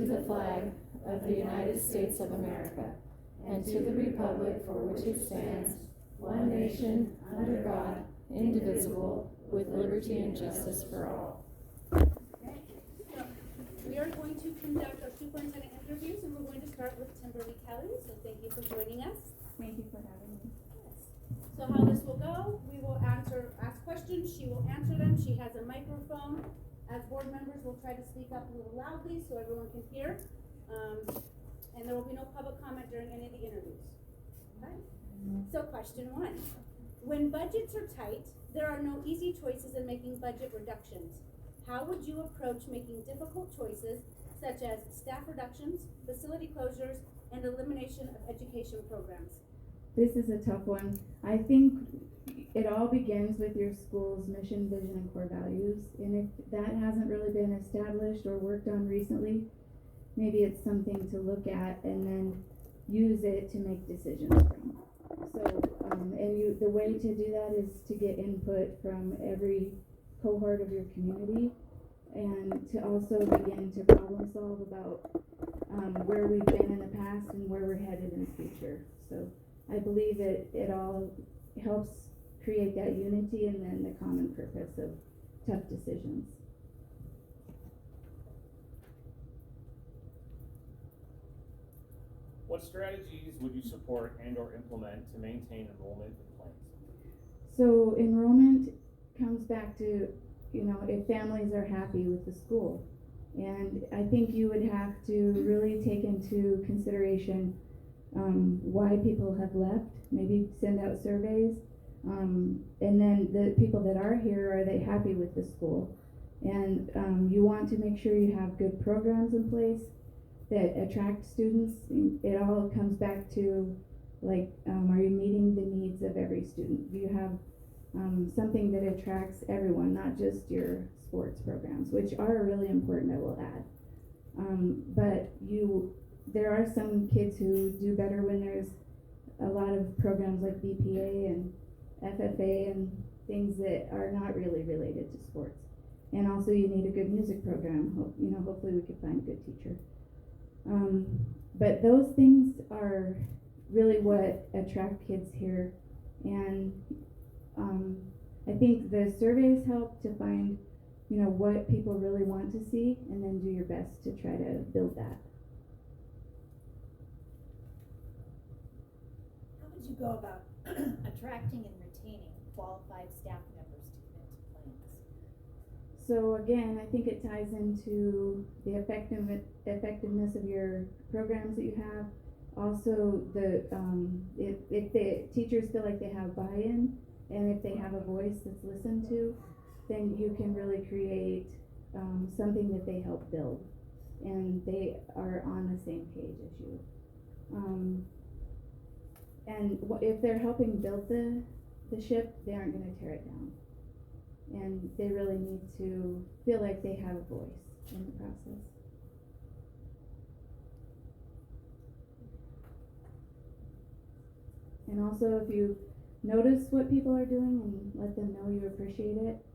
the flag of the United States of America, and to the republic for which it stands, one nation, under God, indivisible, with liberty and justice for all. Okay. So we are going to conduct our superintendent interviews, and we're going to start with Kimberly Kelly. So thank you for joining us. Thank you for having me. Yes. So how this will go, we will ask questions, she will answer them. She has a microphone. As board members, we'll try to speak up a little loudly so everyone can hear. And there will be no public comment during any of the interviews. Okay? So question one. When budgets are tight, there are no easy choices in making budget reductions. How would you approach making difficult choices such as staff reductions, facility closures, and elimination of education programs? This is a tough one. I think it all begins with your school's mission, vision, and core values. And if that hasn't really been established or worked on recently, maybe it's something to look at and then use it to make decisions from. So, the way to do that is to get input from every cohort of your community, and to also begin to problem solve about where we've been in the past and where we're headed in the future. So I believe it all helps create that unity and then the common purpose of tough decisions. What strategies would you support and or implement to maintain enrollment in plans? So enrollment comes back to, if families are happy with the school. And I think you would have to really take into consideration why people have left, maybe send out surveys. And then the people that are here, are they happy with the school? And you want to make sure you have good programs in place that attract students. It all comes back to, are you meeting the needs of every student? Do you have something that attracts everyone, not just your sports programs, which are really important, I will add. But there are some kids who do better when there's a lot of programs like BPA and FFA and things that are not really related to sports. And also you need a good music program. Hopefully we could find a good teacher. But those things are really what attract kids here. And I think the surveys help to find, what people really want to see, and then do your best to try to build that. How would you go about attracting and retaining qualified staff members to commit to plans? So again, I think it ties into the effectiveness of your programs that you have. Also, if the teachers feel like they have buy-in, and if they have a voice that's listened to, then you can really create something that they help build, and they are on the same page as you. And if they're helping build the ship, they aren't going to tear it down. And they really need to feel like they have a voice in the process. And also, if you notice what people are doing and let them know you appreciate it,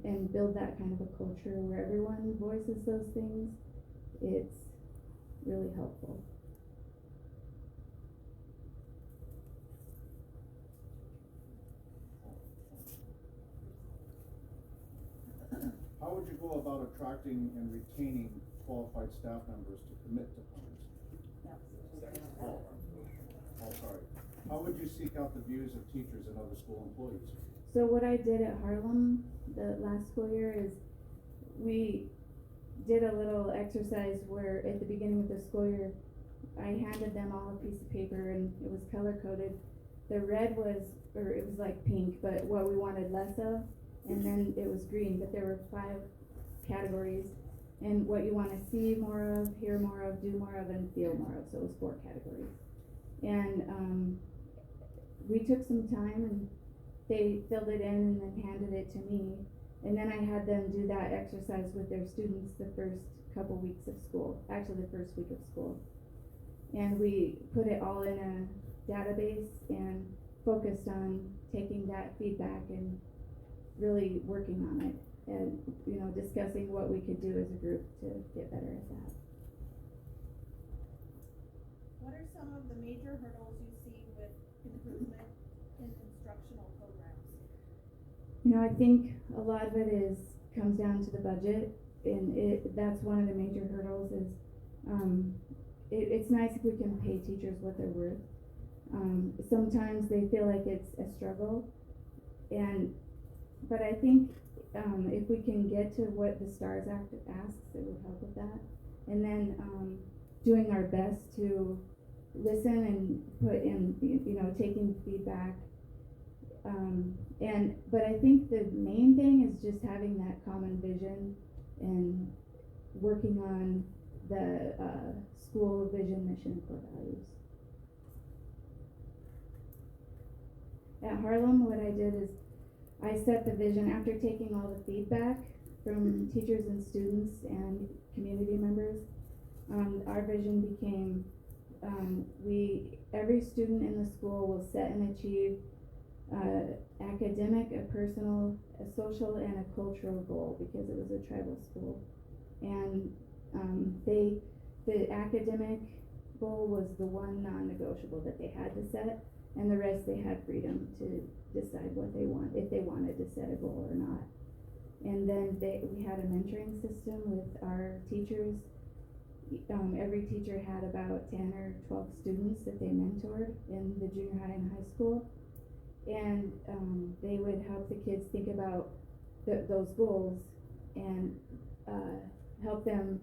and build that kind of a culture where everyone voices those things, it's really helpful. How would you go about attracting and retaining qualified staff members to commit to plans? How would you seek out the views of teachers and other school employees? So what I did at Harlem the last school year is we did a little exercise where at the beginning of the school year I handed them all a piece of paper, and it was color coded. The red it was like pink, but what we wanted less of, and then it was green, but there were 5 categories, and what you want to see more of, hear more of, do more of, and feel more of. So it was 4 categories. And we took some time, and they filled it in and then handed it to me, and then I had them do that exercise with their students the first couple weeks of school, actually the first week of school. And we put it all in a database and focused on taking that feedback and really working on it, and discussing what we could do as a group to get better at that. What are some of the major hurdles you see with improvement in instructional programs? You know, I think a lot of it comes down to the budget, and that's one of the major hurdles is, it's nice if we can pay teachers what they're worth. Sometimes they feel like it's a struggle, but I think, if we can get to what the STARS Act asks, it would help with that. And then, doing our best to listen and put in, taking feedback. But I think the main thing is just having that common vision and working on the school vision, mission, and core values. At Harlem, what I did is I set the vision after taking all the feedback from teachers and students and community members. Our vision became, every student in the school will set and achieve academic, a personal, a social, and a cultural goal, because it was a tribal school. And the academic goal was the one non-negotiable that they had to set, and the rest they had freedom to decide what they want, if they wanted to set a goal or not. And then we had a mentoring system with our teachers. Every teacher had about 10 or 12 students that they mentored in the junior high and high school. And they would help the kids think about those goals and help them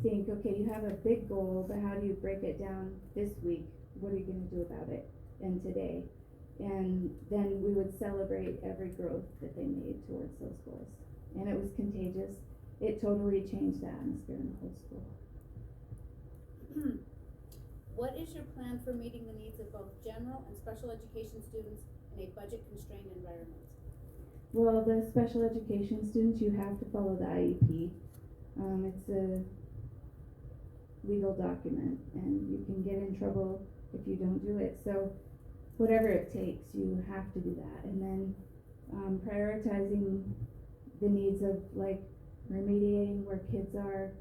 think, okay, you have a big goal, but how do you break it down this week? What are you going to do about it and today? And then we would celebrate every growth that they made towards those goals. And it was contagious. It totally changed the atmosphere in the whole school. What is your plan for meeting the needs of both general and special education students in a budget-constrained environment? Well, the special education students, you have to follow the IEP. It's a legal document, and you can get in trouble if you don't do it. So whatever it takes, you have to do that. And then prioritizing the needs of, like, remediating where kids are.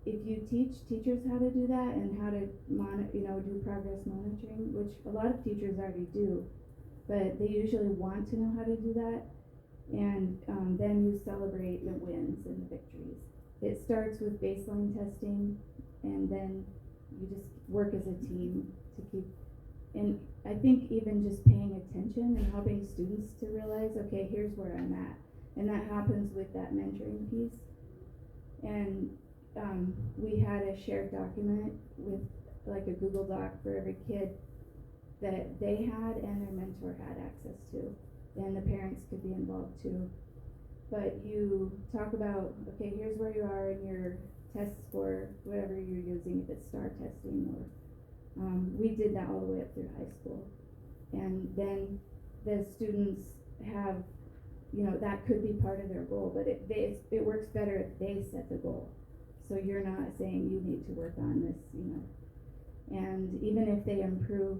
If you teach teachers how to do that and how to do progress monitoring, which a lot of teachers already do, but they usually want to know how to do that, and then you celebrate the wins and the victories. It starts with baseline testing, and then you just work as a team to keep, and I think even just paying attention and helping students to realize, okay, here's where I'm at. And that happens with that mentoring piece. And we had a shared document with, like, a Google Doc for every kid that they had and their mentor had access to, and the parents could be involved too. But you talk about, okay, here's where you are in your test score, whatever you're using, if it's STAR testing, or we did that all the way up through high school. And then the students have, that could be part of their goal, but it works better if they set the goal. So you're not saying you need to work on this, and even if they improve,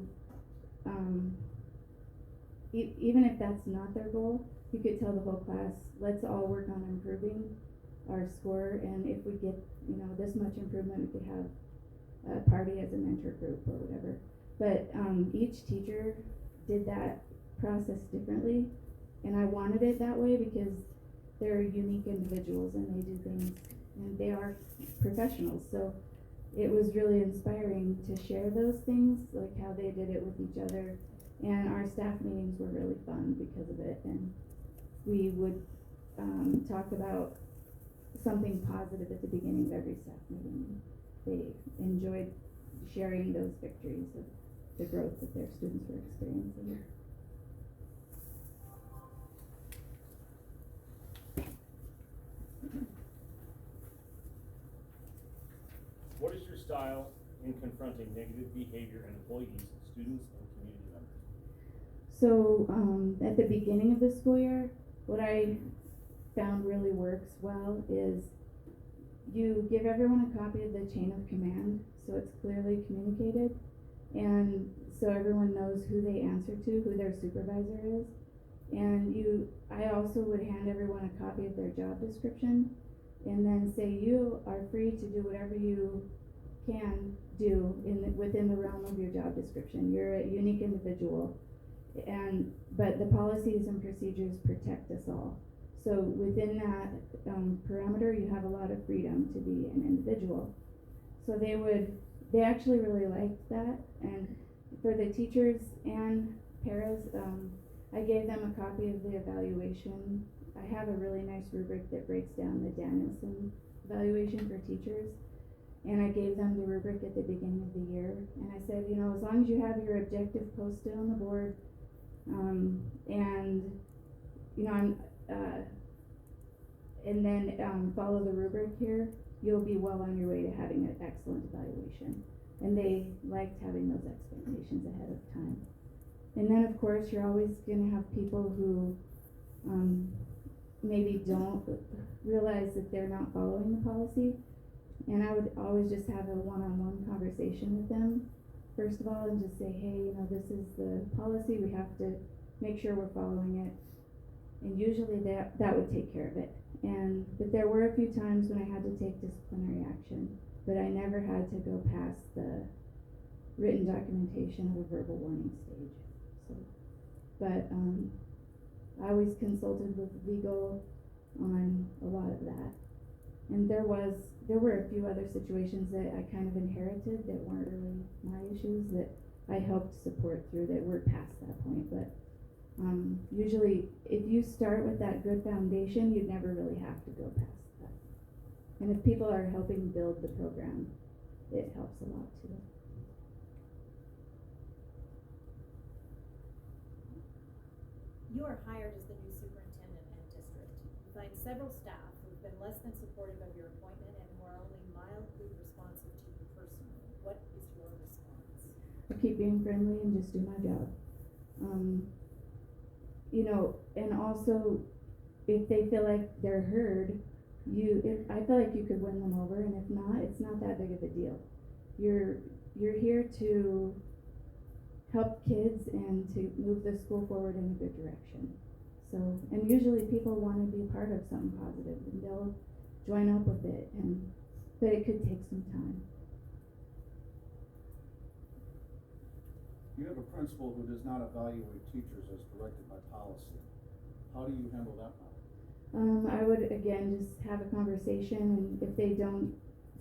even if that's not their goal, you could tell the whole class, let's all work on improving our score, and if we get, this much improvement, we could have a party as a mentor group or whatever. But each teacher did that process differently, and I wanted it that way because they're unique individuals and they do things, and they are professionals. So it was really inspiring to share those things, like how they did it with each other. And our staff meetings were really fun because of it. And we would talk about something positive at the beginning of every staff meeting. They enjoyed sharing those victories of the growth that their students were experiencing. What is your style in confronting negative behavior in employees, students, and community members? So at the beginning of the school year, what I found really works well is you give everyone a copy of the chain of command, so it's clearly communicated, and so everyone knows who they answer to, who their supervisor is. And I also would hand everyone a copy of their job description, and then say, you are free to do whatever you can do within the realm of your job description. You're a unique individual, but the policies and procedures protect us all. So within that parameter, you have a lot of freedom to be an individual. So they actually really liked that, and for the teachers and paras, I gave them a copy of the evaluation. I have a really nice rubric that breaks down the Danielson evaluation for teachers, and I gave them the rubric at the beginning of the year, and I said, as long as you have your objective posted on the board, and then follow the rubric here, you'll be well on your way to having an excellent evaluation. And they liked having those expectations ahead of time. And then of course you're always gonna have people who maybe don't realize that they're not following the policy. And I would always just have a one-on-one conversation with them, first of all, and just say, hey, this is the policy, we have to make sure we're following it. And usually that would take care of it. But there were a few times when I had to take disciplinary action, but I never had to go past the written documentation of a verbal warning stage. But I always consulted with legal on a lot of that. And there were a few other situations that I kind of inherited that weren't really my issues that I helped support through that were past that point. But usually if you start with that good foundation, you'd never really have to go past that. And if people are helping build the program, it helps a lot too. You are hired as the new superintendent and district. You find several staff who've been less than supportive of your appointment and who are only mildly responsive to you personally. What is your response? I keep being friendly and just do my job. And also if they feel like they're heard, I feel like you could win them over, and if not, it's not that big of a deal. You're here to help kids and to move the school forward in a good direction. So, and usually people want to be part of something positive, and they'll join up with it, but it could take some time. You have a principal who does not evaluate teachers as directed by policy. How do you handle that matter? I would again just have a conversation, and if they don't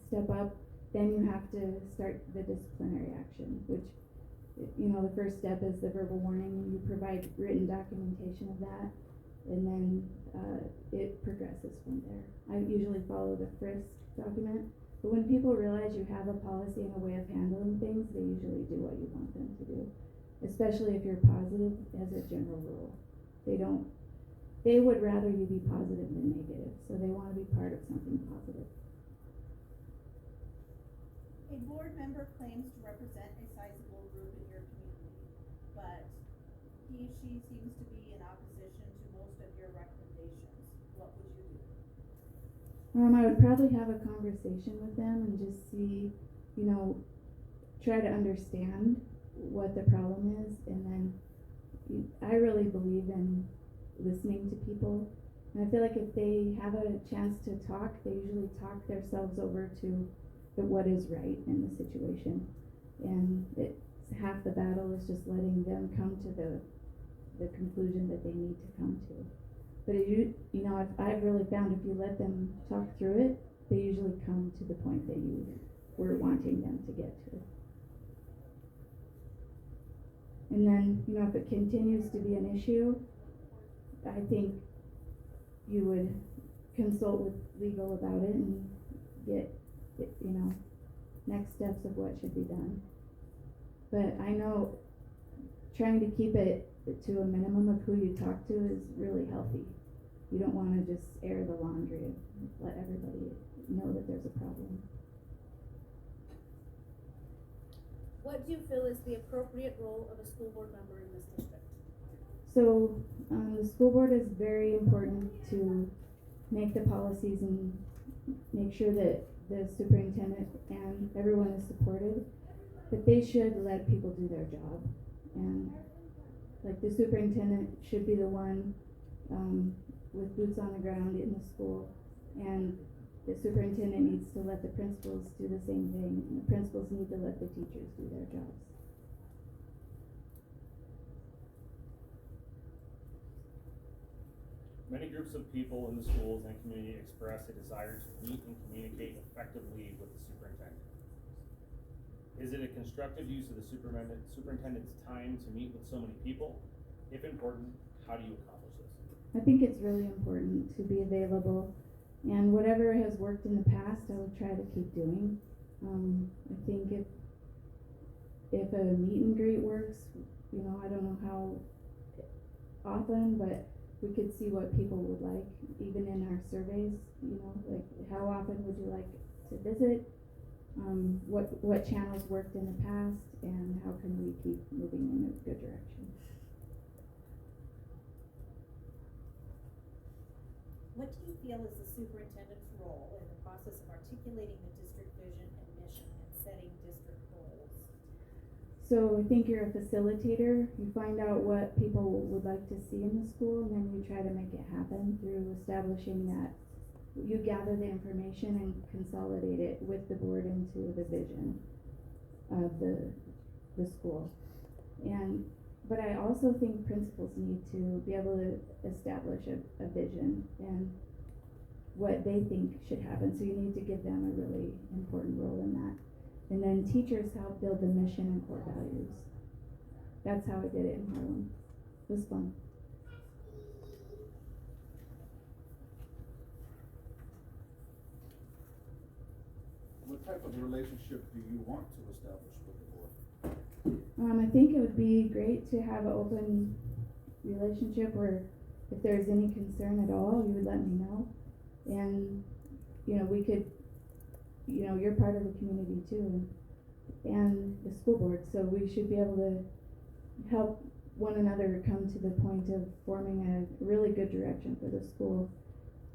step up, then you have to start the disciplinary action, which, the first step is the verbal warning, and you provide written documentation of that, and then it progresses from there. I usually follow the FRISC document, but when people realize you have a policy and a way of handling things, they usually do what you want them to do, especially if you're positive as a general rule. They would rather you be positive than negative, so they want to be part of something positive. A board member claims to represent a sizable group in your community, but she seems to be in opposition to most of your recommendations. What would you do? I would probably have a conversation with them and just see, try to understand what the problem is, and then I really believe in listening to people, and I feel like if they have a chance to talk, they usually talk themselves over to what is right in the situation, and it's half the battle is just letting them come to the conclusion that they need to come to. But I've really found if you let them talk through it, they usually come to the point that you were wanting them to get to. And then, if it continues to be an issue, I think you would consult with legal about it and get, next steps of what should be done. But I know trying to keep it to a minimum of who you talk to is really healthy. You don't want to just air the laundry and let everybody know that there's a problem. What do you feel is the appropriate role of a school board member in this district? So the school board is very important to make the policies and make sure that the superintendent and everyone is supported, but they should let people do their job. And like the superintendent should be the one with boots on the ground in the school, and the superintendent needs to let the principals do the same thing, and the principals need to let the teachers do their jobs. Many groups of people in the schools and community express a desire to meet and communicate effectively with the superintendent. Is it a constructive use of the superintendent's time to meet with so many people? If important, how do you accomplish this? I think it's really important to be available, and whatever has worked in the past, I would try to keep doing. I think if a meet and greet works, you know, I don't know how often, but we could see what people would like, even in our surveys, you know, like how often would you like to visit? What channels worked in the past, and how can we keep moving in a good direction? What do you feel is the superintendent's role in the process of articulating the district vision and mission and setting district goals? So I think you're a facilitator. You find out what people would like to see in the school, and then you try to make it happen through establishing that. You gather the information and consolidate it with the board into the vision of the school. But I also think principals need to be able to establish a vision and what they think should happen. So you need to give them a really important role in that. And then teachers help build the mission and core values. That's how I did it in Harlem. It was fun. What type of relationship do you want to establish with the board? I think it would be great to have an open relationship where if there's any concern at all, you would let me know. And, you know, we could, you know, you're part of the community too, and the school board, so we should be able to help one another come to the point of forming a really good direction for the school.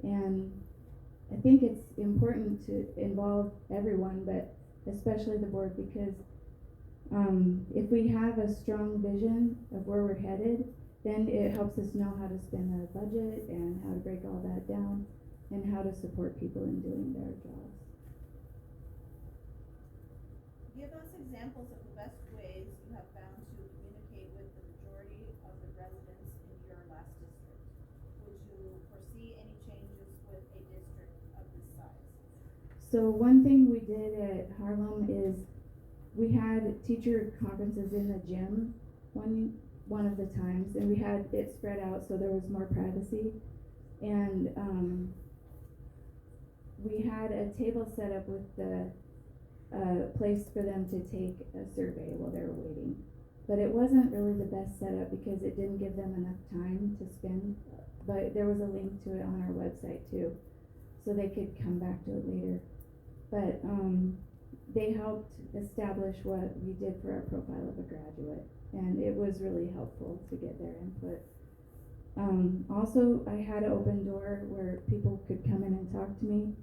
And I think it's important to involve everyone, but especially the board, because if we have a strong vision of where we're headed, then it helps us know how to spend our budget and how to break all that down and how to support people in doing their jobs. Give us examples of the best ways you have found to communicate with the majority of the residents in your last district. Would you foresee any changes with a district of this size? So one thing we did at Harlem is we had teacher conferences in the gym one of the times, and we had it spread out so there was more privacy. And we had a table set up with the place for them to take a survey while they were waiting. But it wasn't really the best setup because it didn't give them enough time to spend. But there was a link to it on our website too, so they could come back to it later. But they helped establish what we did for our profile of a graduate, and it was really helpful to get their input. Also, I had an open door where people could come in and talk to me.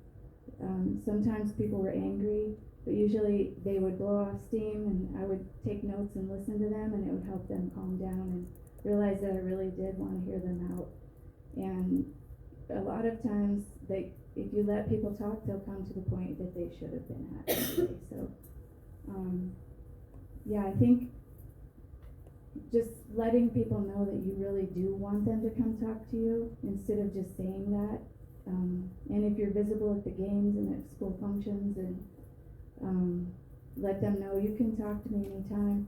Sometimes people were angry, but usually they would blow off steam, and I would take notes and listen to them, and it would help them calm down and realize that I really did want to hear them out. And a lot of times, if you let people talk, they'll come to the point that they should have been at anyway. So, yeah, I think just letting people know that you really do want them to come talk to you instead of just saying that. And if you're visible at the games and at school functions, and let them know you can talk to me anytime,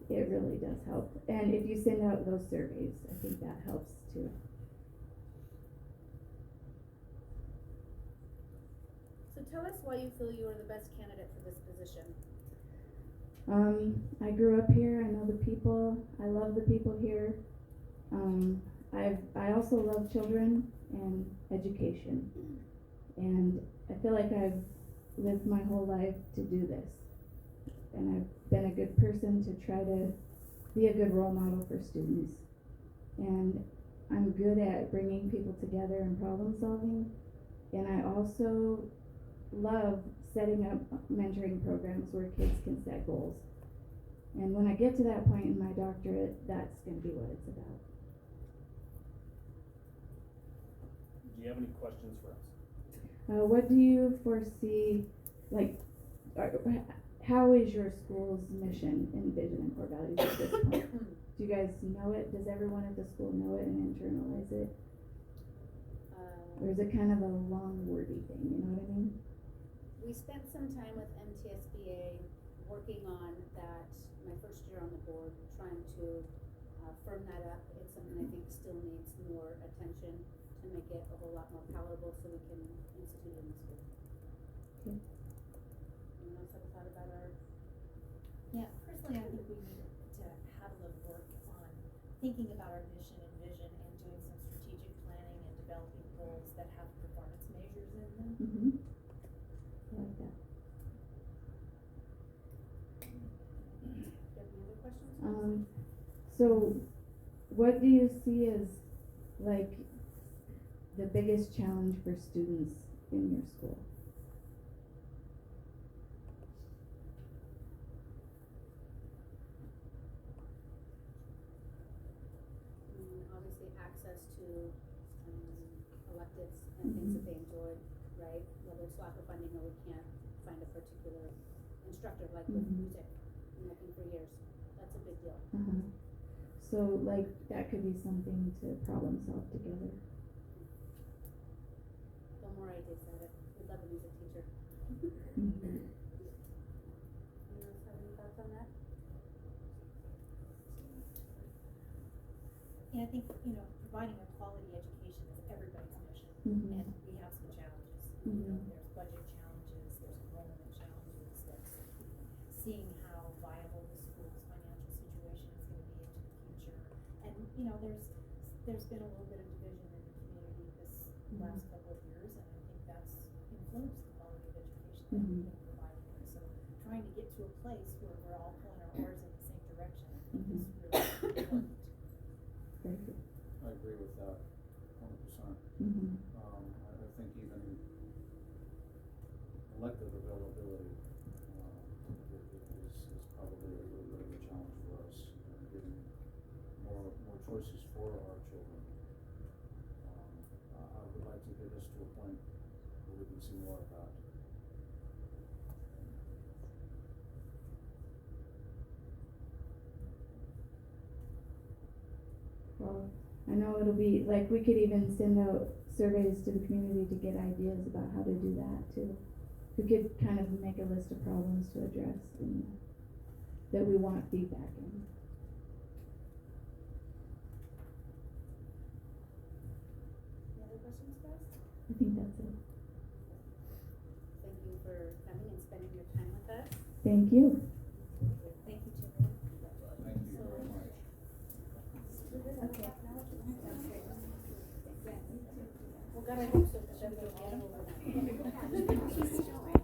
it really does help. And if you send out those surveys, I think that helps too. So tell us why you feel you are the best candidate for this position. I grew up here, I know the people, I love the people here. I also love children and education. And I feel like I've lived my whole life to do this. And I've been a good person to try to be a good role model for students. And I'm good at bringing people together and problem solving. And I also love setting up mentoring programs where kids can set goals. And when I get to that point in my doctorate, that's going to be what it's about. Do you have any questions for us? What do you foresee, like, how is your school's mission and vision and core values at this point? Do you guys know it? Does everyone at the school know it and internalize it? Or is it kind of a long wordy thing, you know what I mean? We spent some time with MTSBA working on that, my first year on the board, trying to firm that up. It's something I think still needs more attention to make it a whole lot more palatable so we can institute it in the school. Okay. Anyone else have a thought about our? Yeah, personally, I think we need to have a little work on thinking about our mission and vision and doing some strategic planning and developing goals that have performance measures in them. Mm-hmm. I like that. Do you have any other questions? So what do you see as like the biggest challenge for students in your school? Obviously access to electives and things that they enjoy, right? Whether it's lack of funding or we can't find a particular instructor, like with music, been looking for years. That's a big deal. So like that could be something to problem solve together. No more ideas at it. We'd love a music teacher. Mm-hmm. Anyone else have any thoughts on that? And I think, providing a quality education is everybody's mission. Mm-hmm. And we have some challenges. Mm-hmm. There's budget challenges, there's enrollment challenges, there's seeing how viable the school's financial situation is gonna be into the future. And, there's been a little bit of division in the community this last couple of years, and I think that's influenced the quality of education that we've been providing here. So trying to get to a place where we're all pulling our oars in the same direction, I think is really important. Very good. I agree with that 100%. Mm-hmm. I think even elective availability is probably a little bit of a challenge for us, getting more choices for our children. I would like to get us to a point where we can see more of that. Well, I know it'll be, like, we could even send out surveys to the community to get ideas about how to do that too. We could kind of make a list of problems to address and that we want feedback in. Any other questions, guys? I think that's it. Thank you for coming and spending your time with us. Thank you. Thank you, Timberly. Thank you very much. Okay. Well, God, I hope so, because everybody's getting over that.